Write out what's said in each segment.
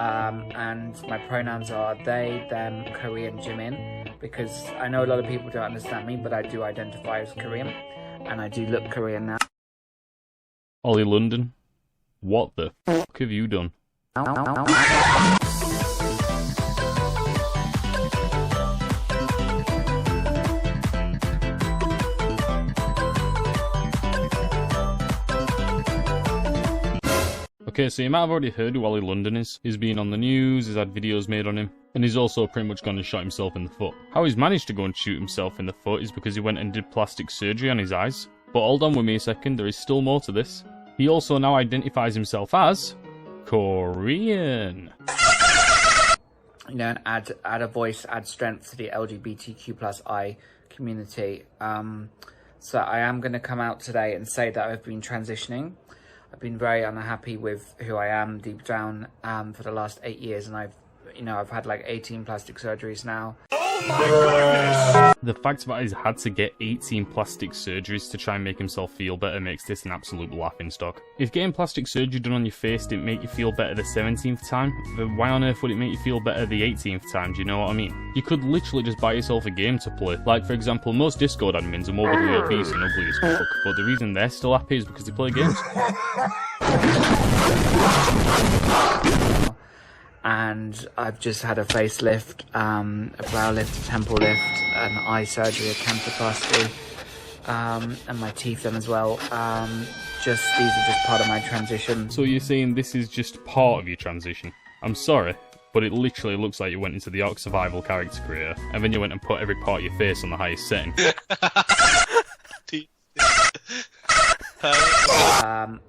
and my pronouns are they, them, Korean, Jimin, because I know a lot of people don't understand me, but I do identify as Korean, and I do look Korean now. Ollie London, what the fuck have you done? Okay, so you might have already heard who Ollie London is. He's been on the news, he's had videos made on him, and he's also pretty much gone and shot himself in the foot. How he's managed to go and shoot himself in the foot is because he went and did plastic surgery on his eyes. But hold on with me a second, there is still more to this. He also now identifies himself as Korean. You know, add a voice, add strength to the LGBTQ+I community. So I am going to come out today and say that I've been transitioning. I've been very unhappy with who I am deep down for the last 8 years, and I've had like 18 plastic surgeries now. Oh my goodness! The fact that he's had to get 18 plastic surgeries to try and make himself feel better makes this an absolute laughingstock. If getting plastic surgery done on your face didn't make you feel better the 17th time, then why on earth would it make you feel better the 18th time, do you know what I mean? You could literally just buy yourself a game to play. Like, for example, most Discord admins are morbidly obese and ugly as fuck, but the reason they're still happy is because they play games. And I've just had a facelift, a brow lift, a temple lift, an eye surgery, a canthoplasty, and my teeth done as well. These are just part of my transition. So you're saying this is just part of your transition? I'm sorry, but it literally looks like you went into the Ark Survival character creator, and then you went and put every part of your face on the highest setting.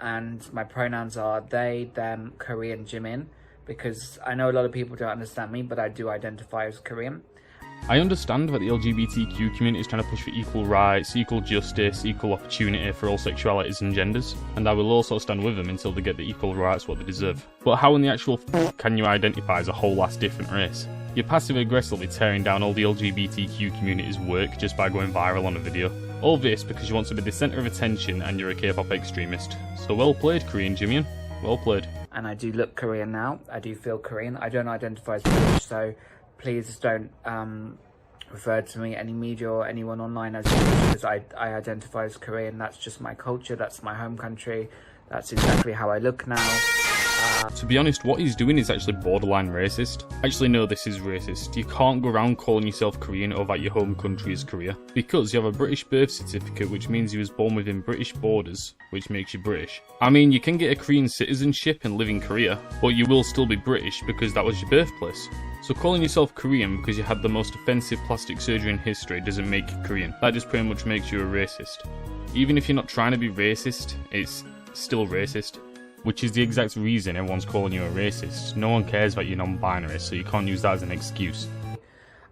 And my pronouns are they, them, Korean, Jimin, because I know a lot of people don't understand me, but I do identify as Korean. I understand that the LGBTQ community is trying to push for equal rights, equal justice, equal opportunity for all sexualities and genders, and I will also stand with them until they get the equal rights what they deserve. But how in the actual can you identify as a whole ass different race? You're passive-aggressively tearing down all the LGBTQ community's work just by going viral on a video. All this because you want to be the centre of attention and you're a K-pop extremist. So well played, Korean Jimin. Well played. And I do look Korean now. I do feel Korean. I don't identify as British, so please don't refer to me, any media or anyone online as British, because I identify as Korean. That's just my culture. That's my home country. That's exactly how I look now. To be honest, what he's doing is actually borderline racist. Actually, no, this is racist. You can't go around calling yourself Korean or that your home country is Korea, because you have a British birth certificate, which means you was born within British borders, which makes you British. I mean, you can get a Korean citizenship and live in Korea, but you will still be British because that was your birthplace. So calling yourself Korean because you had the most offensive plastic surgery in history doesn't make you Korean. That just pretty much makes you a racist. Even if you're not trying to be racist, it's still racist. Which is the exact reason everyone's calling you a racist. No one cares about your non-binary, so you can't use that as an excuse.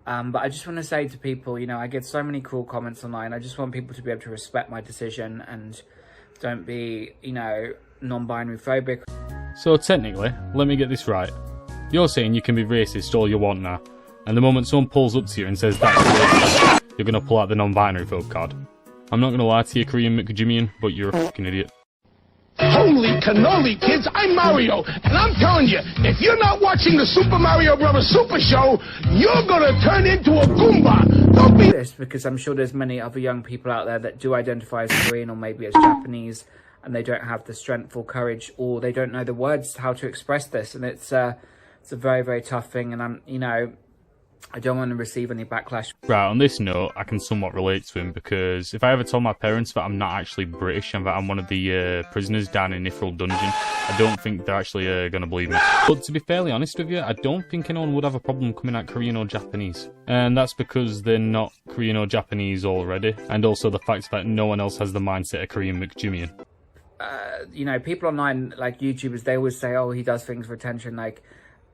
But I just want to say to people, you know, I get so many cool comments online. I just want people to be able to respect my decision and don't be, you know, non-binary phobic. So technically, let me get this right. You're saying you can be racist all you want now, and the moment someone pulls up to you and says that's racist, you're going to pull out the non-binary folk card. I'm not going to lie to you, Korean McJimmy, but you're a fucking idiot. Holy cannoli, kids, I'm Mario, and I'm telling you, if you're not watching the Super Mario Bros. Super Show, you're gonna turn into a Goomba. Don't be this, because I'm sure there's many other young people out there that do identify as Korean or maybe as Japanese, and they don't have the strength or courage, or they don't know the words how to express this, and it's a very, very tough thing, and I don't want to receive any backlash. Right, on this note, I can somewhat relate to him, because if I ever told my parents that I'm not actually British and that I'm one of the prisoners down in Nifril Dungeon, I don't think they're actually going to believe me. But to be fairly honest with you, I don't think anyone would have a problem coming out Korean or Japanese. And that's because they're not Korean or Japanese already, and also the fact that no one else has the mindset of Korean McJimmy. You know, people online, like YouTubers, they always say, oh, he does things for attention, like...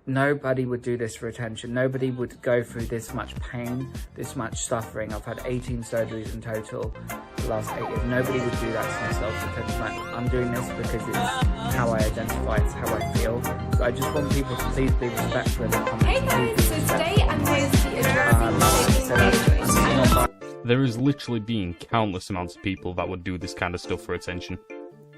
Nobody would do this for attention. Nobody would go through this much pain, this much suffering. I've had 18 surgeries in total the last 8 years. Nobody would do that to themselves for attention. Like, I'm doing this because it's how I identify, it's how I feel. So I just want people to please be respectful of the comments. Hey guys, so today I'm going to be addressing There has literally been countless amounts of people that would do this kind of stuff for attention.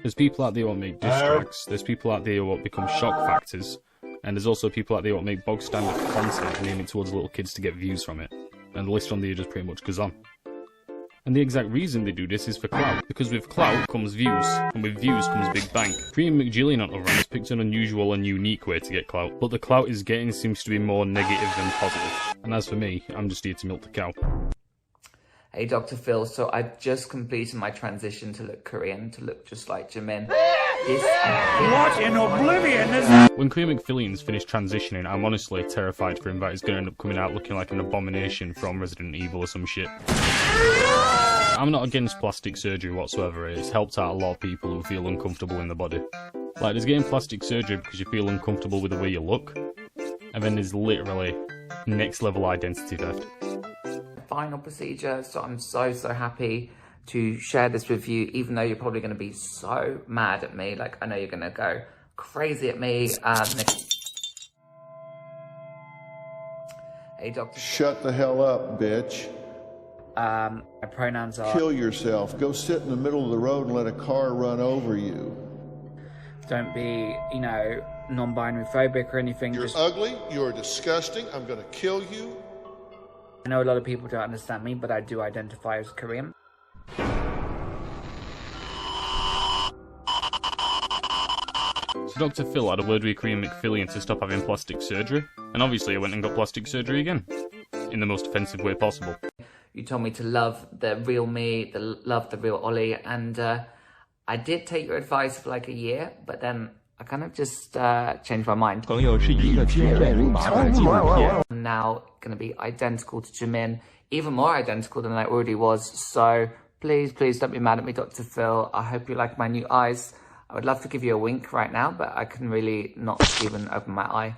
There's people out there who make diss tracks, there's people out there who become shock factors, And there's also people out there that make bog standard content and aim it towards little kids to get views from it. And the list on there just pretty much goes on. And the exact reason they do this is for clout, because with clout comes views, and with views comes big bank. Korean McGillian on the other hand has picked an unusual and unique way to get clout, but the clout he's getting seems to be more negative than positive. And as for me, I'm just here to milk the cow. Hey Dr. Phil, so I've just completed my transition to look Korean, to look just like Jimin. What in oblivion is... When Korean McPhillian's finished transitioning, I'm honestly terrified for him that he's going to end up coming out looking like an abomination from Resident Evil or some shit. I'm not against plastic surgery whatsoever, it's helped out a lot of people who feel uncomfortable in their body. Like, there's getting plastic surgery because you feel uncomfortable with the way you look, and then there's literally next level identity theft. Final procedure, so I'm so happy to share this with you, even though you're probably going to be so mad at me. Like, I know you're going to go crazy at me. Hey Dr. Shut the hell up, bitch. My pronouns are... Kill yourself. Go sit in the middle of the road and let a car run over you. Don't be, you know, non-binary phobic or anything. You're ugly. You're disgusting. I'm going to kill you. I know a lot of people don't understand me, but I do identify as Korean. So Dr. Phil had a word with Korean McPhillian to stop having plastic surgery, and obviously I went and got plastic surgery again, in the most offensive way possible. You told me to love the real me, love the real Ollie, and I did take your advice for like a year, but then I kind of just changed my mind. I'm now going to be identical to Jimin, even more identical than I already was, so please don't be mad at me, Dr. Phil. I hope you like my new eyes. I would love to give you a wink right now, but I can really not even open my eye.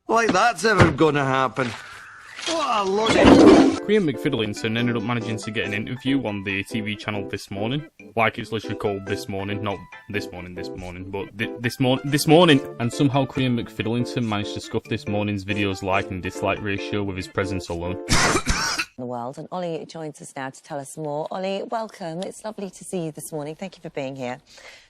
Like that's ever gonna happen. What a load. Korean McPhillian ended up managing to get an interview on the TV channel This Morning. Like it's literally called This Morning, not this morning, but this morning. And somehow Korean McPhillian managed to scuff This Morning's video's like and dislike ratio with his presence alone. The world, and Ollie joins us now to tell us more. Ollie, welcome. It's lovely to see you this morning. Thank you for being here.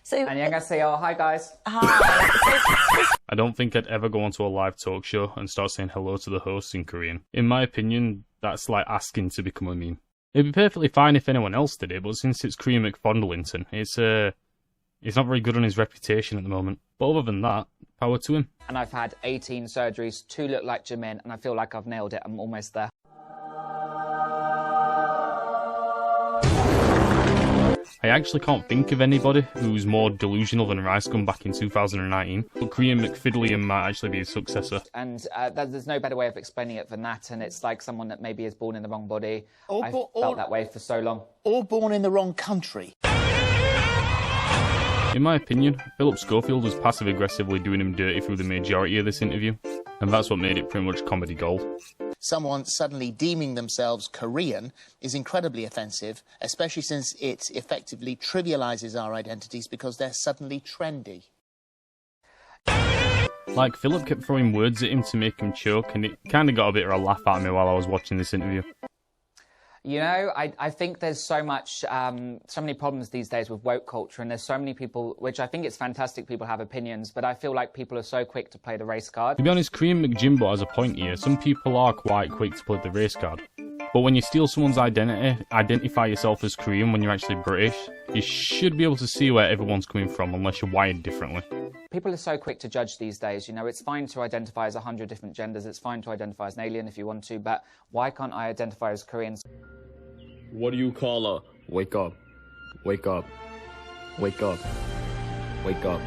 So, 안녕하세요. Hi guys. Hi. I don't think I'd ever go onto a live talk show and start saying hello to the hosts in Korean. In my opinion, that's like asking to become a meme. It'd be perfectly fine if anyone else did it, but since it's Korean McFondlington, it's not very good on his reputation at the moment. But other than that, power to him. And I've had 18 surgeries to look like Jimin, and I feel like I've nailed it. I'm almost there. I actually can't think of anybody who's more delusional than Rice Gun back in 2019, but Korean McFiddlian might actually be his successor. And there's no better way of explaining it than that, and it's like someone that maybe is born in the wrong body. I felt that way for so long. Or born in the wrong country. In my opinion, Philip Schofield was passive-aggressively doing him dirty through the majority of this interview, and that's what made it pretty much comedy gold. Someone suddenly deeming themselves Korean is incredibly offensive, especially since it effectively trivialises our identities because they're suddenly trendy. Like, Philip kept throwing words at him to make him choke, and it kind of got a bit of a laugh at me while I was watching this interview. You know, I think there's so many problems these days with woke culture, and there's so many people, which I think it's fantastic people have opinions, but I feel like people are so quick to play the race card. To be honest, Korean McJimbo has a point here. Some people are quite quick to play the race card. But when you steal someone's identity, identify yourself as Korean when you're actually British, you should be able to see where everyone's coming from unless you're wired differently. People are so quick to judge these days. You know, it's fine to identify as 100 different genders, it's fine to identify as an alien if you want to, but why can't I identify as Korean? What do you call a wake up, wake up, wake up, wake up,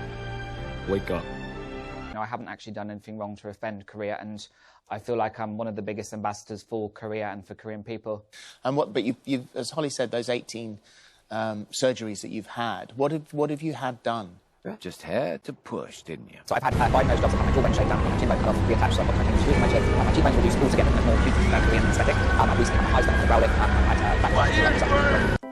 wake up? You know, I haven't actually done anything wrong to offend Korea, and I feel like I'm one of the biggest ambassadors for Korea and for Korean people. And but you've, as Holly said, those 18 surgeries that you've had, what have you had done? Just had to push, didn't you? So I've had 5 nose jobs, I've had my jawbone shaved down, my chin bone cut off, reattached, so I've got my screws in my chin, my cheekbones reduced all to get them more cute Korean aesthetic. I've recently had my eyes done for brow lift,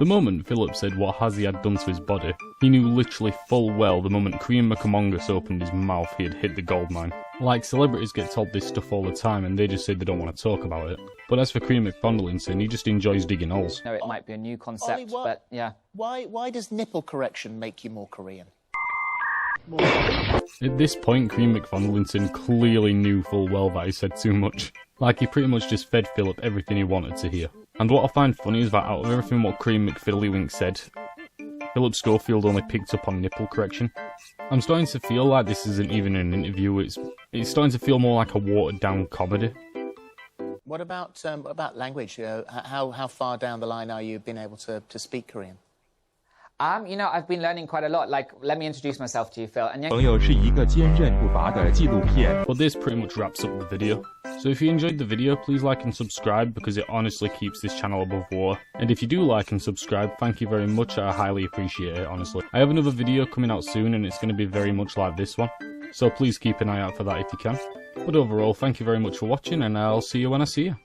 The moment Philip said what has he had done to his body, he knew literally full well the moment Korean McAmongus opened his mouth he had hit the gold mine. Like, celebrities get told this stuff all the time and they just say they don't want to talk about it. But as for Korean McFondlinson, he just enjoys digging holes. No, it might be a new concept, but yeah. Why does nipple correction make you more Korean? At this point, Korean McFondlinson clearly knew full well that he said too much. Like, he pretty much just fed Philip everything he wanted to hear. And what I find funny is that out of everything what Korean McFiddlywink said, Philip Schofield only picked up on nipple correction. I'm starting to feel like this isn't even an interview, it's starting to feel more like a watered down comedy. What about language? How far down the line are you being able to speak Korean? You know, I've been learning quite a lot. Like, let me introduce myself to you, Phil. And But this pretty much wraps up the video. So if you enjoyed the video, please like and subscribe because it honestly keeps this channel above water. And if you do like and subscribe, thank you very much. I highly appreciate it, honestly. I have another video coming out soon and it's going to be very much like this one. So please keep an eye out for that if you can. But overall, thank you very much for watching and I'll see you when I see you.